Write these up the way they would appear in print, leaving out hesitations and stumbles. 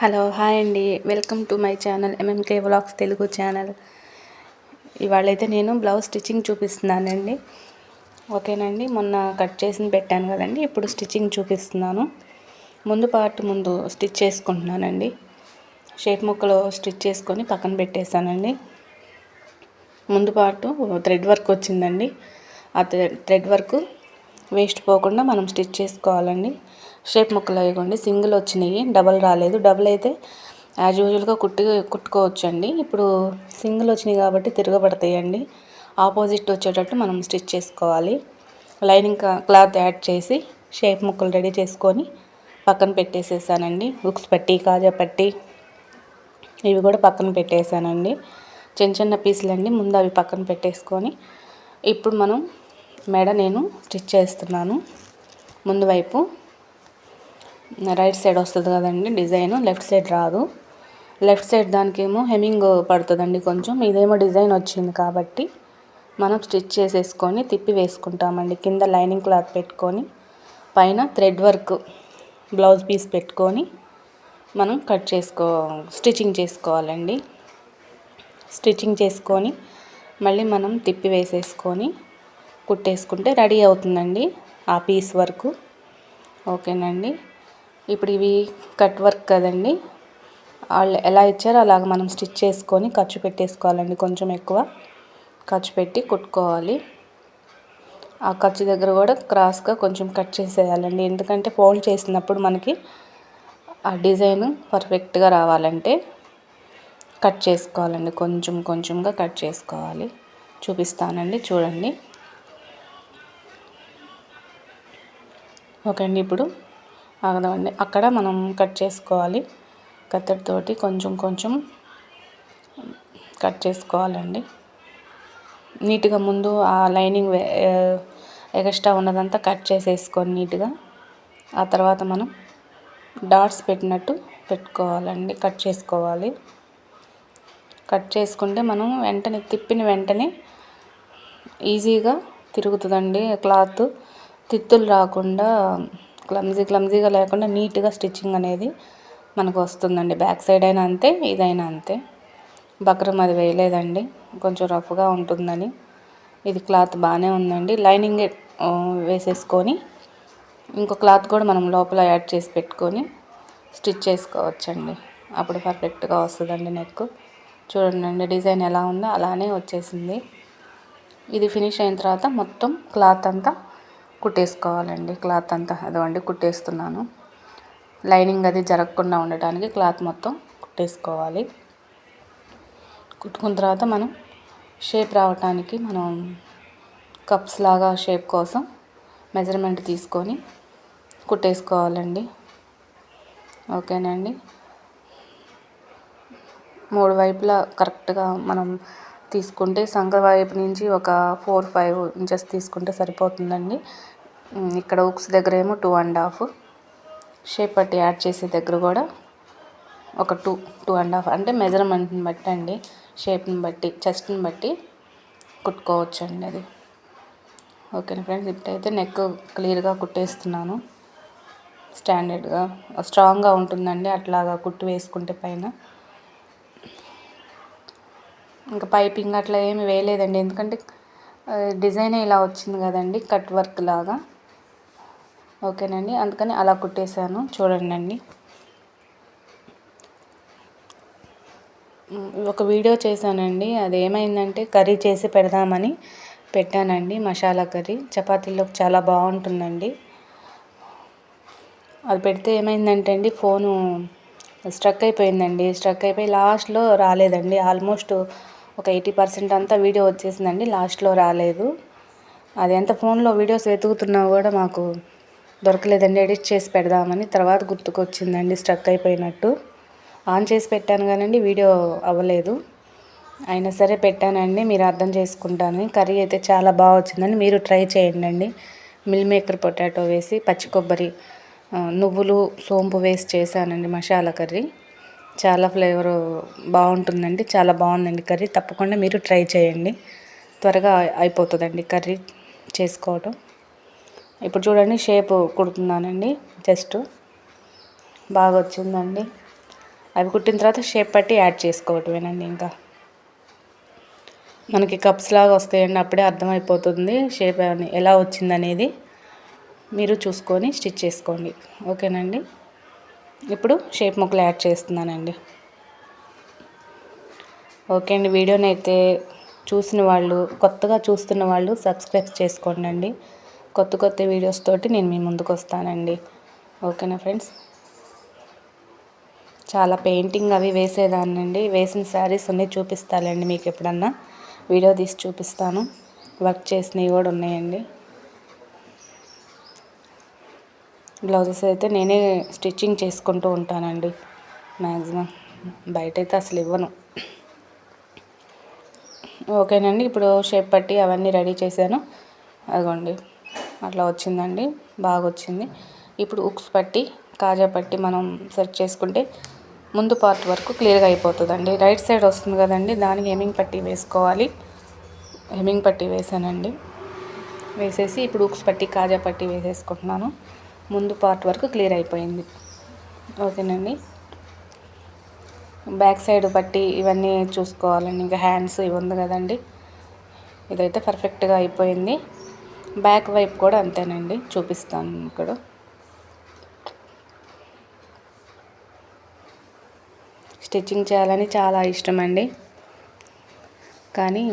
Hello hi అండి, welcome to my channel MMK vlogs Telugu channel. ఇవాళైతే నేను బ్లౌజ్ స్టిచ్చింగ్ చూపిస్తున్నానండి. ఓకేనండి, మొన్న కట్ చేసి పెట్టాను కదండి, ఇప్పుడు స్టిచ్చింగ్ చూపిస్తున్నాను. ముందు స్టిచ్ చేసుకుంటున్నానండి. షేప్ ముక్కలో స్టిచ్ చేసుకొని పక్కన పెట్టేశానండి. ముందు పార్టు థ్రెడ్ వర్క్ వచ్చిందండి. ఆ థ్రెడ్ వర్క్ వేస్ట్ పోకుండా మనం స్టిచ్ చేసుకోవాలండి. షేప్ ముక్కలు ఇవ్వండి, సింగిల్ వచ్చినాయి, డబల్ రాలేదు. డబల్ అయితే యాజ్ యూజువల్గా కుట్టుకోవచ్చండి. ఇప్పుడు సింగిల్ వచ్చినాయి కాబట్టి తిరగబడతాయండి. ఆపోజిట్ వచ్చేటట్టు మనం స్టిచ్ చేసుకోవాలి. లైనింగ్ క్లాత్ యాడ్ చేసి షేప్ ముక్కలు రెడీ చేసుకొని పక్కన పెట్టేసేసానండి. హుక్స్ పట్టి, కాజా పట్టి ఇవి కూడా పక్కన పెట్టేసానండి. చిన్న చిన్న పీసులండి, ముందు అవి పక్కన పెట్టేసుకొని ఇప్పుడు మనం మెడ నేను స్టిచ్ చేస్తున్నాను. ముందు వైపు రైట్ సైడ్ వస్తుంది కదండి డిజైన్, లెఫ్ట్ సైడ్ రాదు. లెఫ్ట్ సైడ్ దానికేమో హెమ్మింగ్ పడుతుందండి కొంచెం. ఇదేమో డిజైన్ వచ్చింది కాబట్టి మనం స్టిచ్ చేసేసుకొని తిప్పి వేసుకుంటామండి. కింద లైనింగ్ క్లాత్ పెట్టుకొని పైన థ్రెడ్ వర్క్ బ్లౌజ్ పీస్ పెట్టుకొని మనం స్టిచ్చింగ్ చేసుకోవాలండి. స్టిచ్చింగ్ చేసుకొని మళ్ళీ మనం తిప్పి వేసేసుకొని కుట్టేసుకుంటే రెడీ అవుతుందండి ఆ పీస్ వరకు. ఓకేనండి, ఇప్పుడు ఇవి కట్ వర్క్ కదండి, వాళ్ళు ఎలా ఇచ్చారో అలాగ మనం స్టిచ్ చేసుకొని ఖర్చు పెట్టేసుకోవాలండి. కొంచెం ఎక్కువ ఖర్చు పెట్టి కుట్టుకోవాలి. ఆ ఖర్చు దగ్గర కూడా క్రాస్గా కొంచెం కట్ చేసేయాలండి. ఎందుకంటే ఫోల్డ్ చేసినప్పుడు మనకి ఆ డిజైన్ పర్ఫెక్ట్గా రావాలంటే కట్ చేసుకోవాలండి. కొంచెంగా కట్ చేసుకోవాలి. చూపిస్తానండి, చూడండి. ఓకే అండి, ఇప్పుడు ఆగదామండి. అక్కడ మనం కట్ చేసుకోవాలి. కత్తెరతోటి కొంచెం కట్ చేసుకోవాలండి నీట్గా. ముందు ఆ లైనింగ్ ఎక్స్ట్రా ఉన్నదంతా కట్ చేసేసుకొని నీట్గా ఆ తర్వాత మనం డాట్స్ పెట్టినట్టు పెట్టుకోవాలండి. కట్ చేసుకోవాలి. కట్ చేసుకుంటే మనం తిప్పిన వెంటనే ఈజీగా తిరుగుతుందండి క్లాత్. తిత్తులు రాకుండా క్లమ్జీగా లేకుండా నీట్గా స్టిచ్చింగ్ అనేది మనకు వస్తుందండి. బ్యాక్ సైడ్ అయినా అంతే, ఇదైనా అంతే. బక్రం అది వేయలేదండి, కొంచెం రఫ్గా ఉంటుందని. ఇది క్లాత్ బాగానే ఉందండి. లైనింగ్ వేసేసుకొని ఇంకో క్లాత్ కూడా మనం లోపల యాడ్ చేసి పెట్టుకొని స్టిచ్ చేసుకోవచ్చండి. అప్పుడు పర్ఫెక్ట్గా వస్తుందండి నెక్. చూడండి డిజైన్ ఎలా ఉందో అలానే వచ్చేసింది. ఇది ఫినిష్ అయిన తర్వాత మొత్తం క్లాత్ అంతా కుట్టేసుకోవాలండి. క్లాత్ అంతా అదవండి కుట్టేస్తున్నాను. లైనింగ్ అది జరగకుండా ఉండటానికి క్లాత్ మొత్తం కుట్టేసుకోవాలి. కుట్టుకున్న తర్వాత మనం షేప్ రావటానికి మనం కప్స్ లాగా షేప్ కోసం మెజర్మెంట్ తీసుకొని కుట్టేసుకోవాలండి. ఓకేనండి, మూడు వైపులా కరెక్ట్గా మనం తీసుకుంటే సంఖ వైపు నుంచి ఒక 4-5 ఇంచెస్ తీసుకుంటే సరిపోతుందండి. ఇక్కడ ఉక్స్ దగ్గర ఏమో 2.5, షేప్ పట్టి యాడ్ చేసే దగ్గర కూడా ఒక 2.5 అంటే మెజర్మెంట్ని బట్టి అండి, షేప్ని బట్టి, చెస్ట్ని బట్టి కుట్టుకోవచ్చండి అది. ఓకేనా ఫ్రెండ్స్, ఇప్పుడైతే నెక్ క్లియర్గా కుట్టేస్తున్నాను. స్టాండర్డ్గా స్ట్రాంగ్గా ఉంటుందండి అట్లాగా కుట్టు వేసుకుంటే పైన. ఇంకా పైపింగ్ అట్లా ఏమి వేయలేదండి, ఎందుకంటే డిజైన్ ఇలా వచ్చింది కదండి, కట్ వర్క్ లాగా. ఓకేనండి, అందుకని అలా కుట్టేశాను. చూడండి, ఒక వీడియో చేశానండి. అది ఏమైందంటే కర్రీ చేసి పెడదామని పెట్టానండి. మసాలా కర్రీ చపాతీలోకి చాలా బాగుంటుందండి. అది పెడితే ఏమైందంటే అండి, ఫోను స్ట్రక్ అయిపోయి లాస్ట్లో రాలేదండి. ఆల్మోస్ట్ ఒక 80% అంతా వీడియో వచ్చేసిందండి, లాస్ట్లో రాలేదు. అది ఎంత ఫోన్లో వీడియోస్ వెతుకుతున్నా కూడా మాకు దొరకలేదండి. ఎడిట్ చేసి పెడదామని తర్వాత గుర్తుకొచ్చిందండి స్ట్రక్ అయిపోయినట్టు. ఆన్ చేసి పెట్టాను కానండి వీడియో అవ్వలేదు. అయినా సరే పెట్టానండి, మీరు అర్థం చేసుకుంటాను. కర్రీ అయితే చాలా బాగా వచ్చిందండి, మీరు ట్రై చేయండి. మిల్ మేకర్ పొటాటో వేసి పచ్చి కొబ్బరి, నువ్వులు, సోంపు వేసి చేశానండి మసాలా కర్రీ. చాలా ఫ్లేవర్ బాగుంటుందండి, చాలా బాగుందండి కర్రీ. తప్పకుండా మీరు ట్రై చేయండి, త్వరగా అయిపోతుందండి కర్రీ చేసుకోవటం. ఇప్పుడు చూడండి షేప్ కుడుతున్నానండి, జస్ట్ బాగా వచ్చిందండి. అవి కుట్టిన తర్వాత షేప్ పట్టి యాడ్ చేసుకోవటమేనండి. ఇంకా మనకి కప్స్ లాగా వస్తాయండి, అప్పుడే అర్థమైపోతుంది షేప్ ఎలా వచ్చిందనేది. మీరు చూసుకొని స్టిచ్ చేసుకోండి. ఓకేనండి. ఇప్పుడు షేప్ ముక్కలు యాడ్ చేస్తున్నానండి. ఓకే అండి. వీడియోని అయితే చూసిన వాళ్ళు, కొత్తగా చూస్తున్న వాళ్ళు సబ్స్క్రైబ్ చేసుకోండి. కొత్త కొత్త వీడియోస్ తోటి నేను మీ ముందుకు వస్తానండి. ఓకేనా ఫ్రెండ్స్. చాలా పెయింటింగ్ అవి వేసేదాన్నండి. వేసిన శారీస్ ఉన్నాయి, చూపిస్తానండి మీకు ఎప్పుడన్నా. వీడియో తీసి చూపిస్తాను. వర్క్ చేసినవి కూడా ఉన్నాయండి. బ్లౌజెస్ అయితే నేనే స్టిచ్చింగ్ చేసుకుంటూ ఉంటానండి మ్యాక్సిమం. బయట అయితే అసలు ఇవ్వను. ఓకేనండి. ఇప్పుడు షేప్ పట్టి అవన్నీ రెడీ చేశాను. అదిగోండి అట్లా వచ్చిందండి, బాగా వచ్చింది. ఇప్పుడు ఉక్స్ పట్టి, కాజా పట్టి మనం సెట్ చేసుకుంటే ముందు పార్ట్ వరకు క్లియర్గా అయిపోతుందండి. రైట్ సైడ్ వస్తుంది కదండి, దానికి హెమ్మింగ్ పట్టి వేసుకోవాలి. హెమ్మింగ్ పట్టి వేసానండి. వేసేసి ఇప్పుడు ఉక్స్ పట్టి, కాజా పట్టి వేసేసుకుంటున్నాను. ముందు పార్ట్ వరకు క్లియర్ అయిపోయింది. ఓకేనండి. బ్యాక్ సైడ్ పట్టి ఇవన్నీ చూసుకోవాలండి. ఇంకా హ్యాండ్స్ ఇవి ఉంది కదండి, ఇదైతే పర్ఫెక్ట్గా అయిపోయింది. బ్యాక్ వైపు కూడా అంతేనండి, చూపిస్తాను ఇక్కడ. స్టిచ్చింగ్ చేయాలని చాలా ఇష్టం అండి, కానీ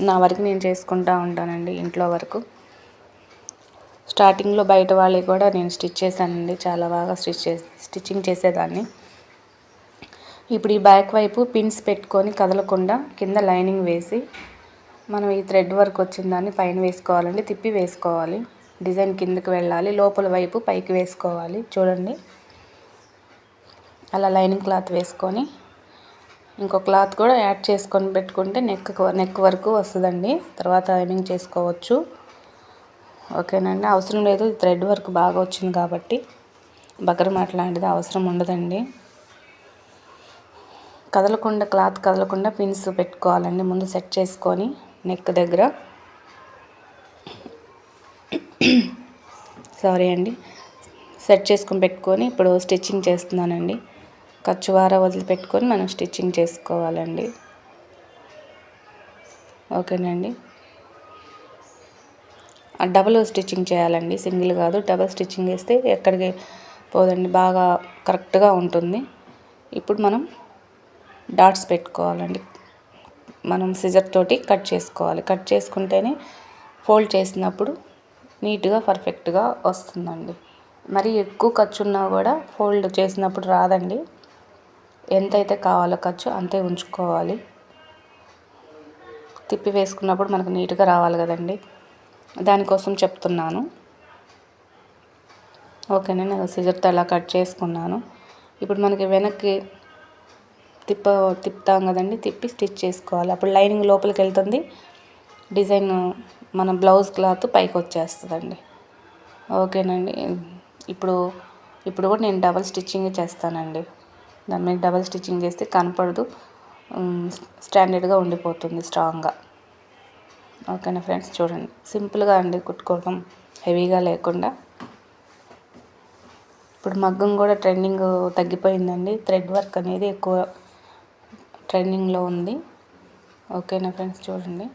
నా వరకు నేను చేసుకుంటూ ఉంటానండి, ఇంట్లో వరకు. స్టార్టింగ్లో బయట వాళ్ళకి కూడా నేను స్టిచ్ చేశానండి, చాలా బాగా స్టిచ్చింగ్ చేసేదాన్ని. ఇప్పుడు ఈ బ్యాక్ వైపు పిన్స్ పెట్టుకొని కదలకుండా కింద లైనింగ్ వేసి మనం ఈ థ్రెడ్ వర్క్ వచ్చిన దాన్ని పైన వేసుకోవాలండి. తిప్పి వేసుకోవాలి, డిజైన్ కిందకి వెళ్ళాలి, లోపల వైపు పైకి వేసుకోవాలి. చూడండి, అలా లైనింగ్ క్లాత్ వేసుకొని ఇంకో క్లాత్ కూడా యాడ్ చేసుకొని పెట్టుకుంటే నెక్ వరకు వస్తుందండి. తర్వాత హెమ్మింగ్ చేసుకోవచ్చు. ఓకేనండి. అవసరం లేదు, థ్రెడ్ వర్క్ బాగా వచ్చింది కాబట్టి బకరమాట్ లాంటిది అవసరం ఉండదండి. క్లాత్ కదలకుండా పిన్స్ పెట్టుకోవాలండి ముందు సెట్ చేసుకొని నెక్ దగ్గర. సారీ అండి. సెట్ చేసుకొని పెట్టుకొని ఇప్పుడు స్టిచ్చింగ్ చేస్తున్నానండి. ఖర్చువార వదిలిపెట్టుకొని మనం స్టిచ్చింగ్ చేసుకోవాలండి. ఓకేనండి. డబుల్ స్టిచ్చింగ్ చేయాలండి, సింగిల్ కాదు. డబుల్ స్టిచ్చింగ్ వేస్తే ఎక్కడికి పోదండి, బాగా కరెక్ట్గా ఉంటుంది. ఇప్పుడు మనం డాట్స్ పెట్టుకోవాలండి. మనం సిజర్ తోటి కట్ చేసుకోవాలి. కట్ చేసుకుంటేనే ఫోల్డ్ చేసినప్పుడు నీట్గా పర్ఫెక్ట్గా వస్తుందండి. మరి ఎక్కువ ఖర్చు ఉన్నా కూడా ఫోల్డ్ చేసినప్పుడు రాదండి. ఎంతైతే కావాలో ఖర్చు అంతే ఉంచుకోవాలి. తిప్పి వేసుకున్నప్పుడు మనకు నీట్గా రావాలి కదండి, దానికోసం చెప్తున్నాను. ఓకేనా. నేను సిజర్తో అలా కట్ చేసుకున్నాను. ఇప్పుడు మనకి వెనక్కి తిప్పుతాం కదండి, తిప్పి స్టిచ్ చేసుకోవాలి. అప్పుడు లైనింగ్ లోపలికి వెళ్తుంది, డిజైన్ మన బ్లౌజ్ క్లాత్ పైకి వచ్చేస్తుందండి. ఓకేనండి. ఇప్పుడు కూడా నేను డబల్ స్టిచ్చింగ్ చేస్తానండి. దాని మీద డబల్ స్టిచ్చింగ్ చేస్తే కనపడదు, స్టాండర్డ్గా ఉండిపోతుంది, స్ట్రాంగ్గా. ఓకేనా ఫ్రెండ్స్. చూడండి, సింపుల్గా అండి కుట్టుకోవడం, హెవీగా లేకుండా. ఇప్పుడు మగ్గం కూడా ట్రెండింగ్ తగ్గిపోయిందండి. థ్రెడ్ వర్క్ అనేది ఎక్కువ ట్రెండింగ్లో ఉంది. ఓకేనా ఫ్రెండ్స్. చూడండి,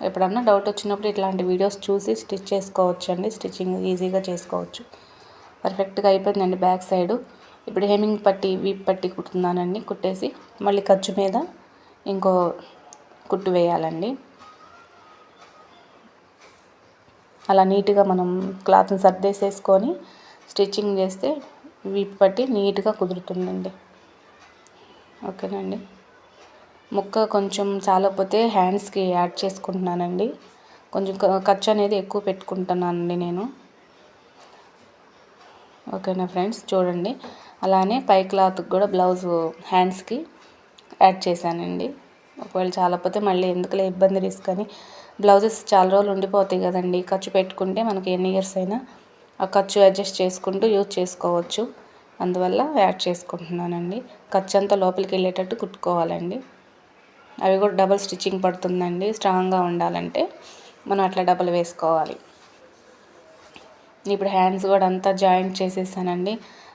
ఎప్పుడన్నా డౌట్ వచ్చినప్పుడు ఇట్లాంటి వీడియోస్ చూసి స్టిచ్ చేసుకోవచ్చు అండి. స్టిచ్చింగ్ ఈజీగా చేసుకోవచ్చు. పర్ఫెక్ట్గా అయిపోయిందండి బ్యాక్ సైడు. ఇప్పుడు హెమ్మింగ్ పట్టి, వీప్ పట్టి కుడుతున్నానండి. కుట్టేసి మళ్ళీ ఖర్చు మీద ఇంకో కుట్టు వేయాలండి. అలా నీట్గా మనం క్లాత్ని సర్దేసేసుకొని స్టిచ్చింగ్ చేస్తే వీప్ పట్టి నీట్గా కుదురుతుందండి. ఓకేనండి. ముక్క కొంచెం చాలకపోతే హ్యాండ్స్కి యాడ్ చేసుకుంటున్నానండి. కొంచెం ఖర్చు అనేది ఎక్కువ పెట్టుకుంటున్నానండి నేను. ఓకేనా ఫ్రెండ్స్. చూడండి, అలానే పై క్లాత్కి కూడా బ్లౌజ్ హ్యాండ్స్కి యాడ్ చేశానండి. ఒకవేళ చాలకపోతే మళ్ళీ ఎందుకులే ఇబ్బంది, రిస్క్ అని. బ్లౌజెస్ చాలా రోజులు ఉండిపోతాయి కదండి, ఖర్చు పెట్టుకుంటే మనకి ఎన్ని ఇయర్స్ అయినా ఆ ఖర్చు అడ్జస్ట్ చేసుకుంటూ యూజ్ చేసుకోవచ్చు. అందువల్ల యాడ్ చేసుకుంటున్నానండి. ఖర్చు అంతా లోపలికి వెళ్ళేటట్టు కుట్టుకోవాలండి. అవి కూడా డబల్ స్టిచ్చింగ్ పడుతుందండి. స్ట్రాంగ్గా ఉండాలంటే మనం అట్లా డబల్ వేసుకోవాలి. ఇప్పుడు హ్యాండ్స్ కూడా అంతా జాయింట్ చేసేసానండి.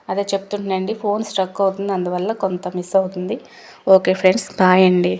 అదే చెప్తుంటండి, ఫోన్ స్ట్రక్ అవుతుంది, అందువల్ల కొంత మిస్ అవుతుంది. ఓకే ఫ్రెండ్స్, బాయ్ అండి.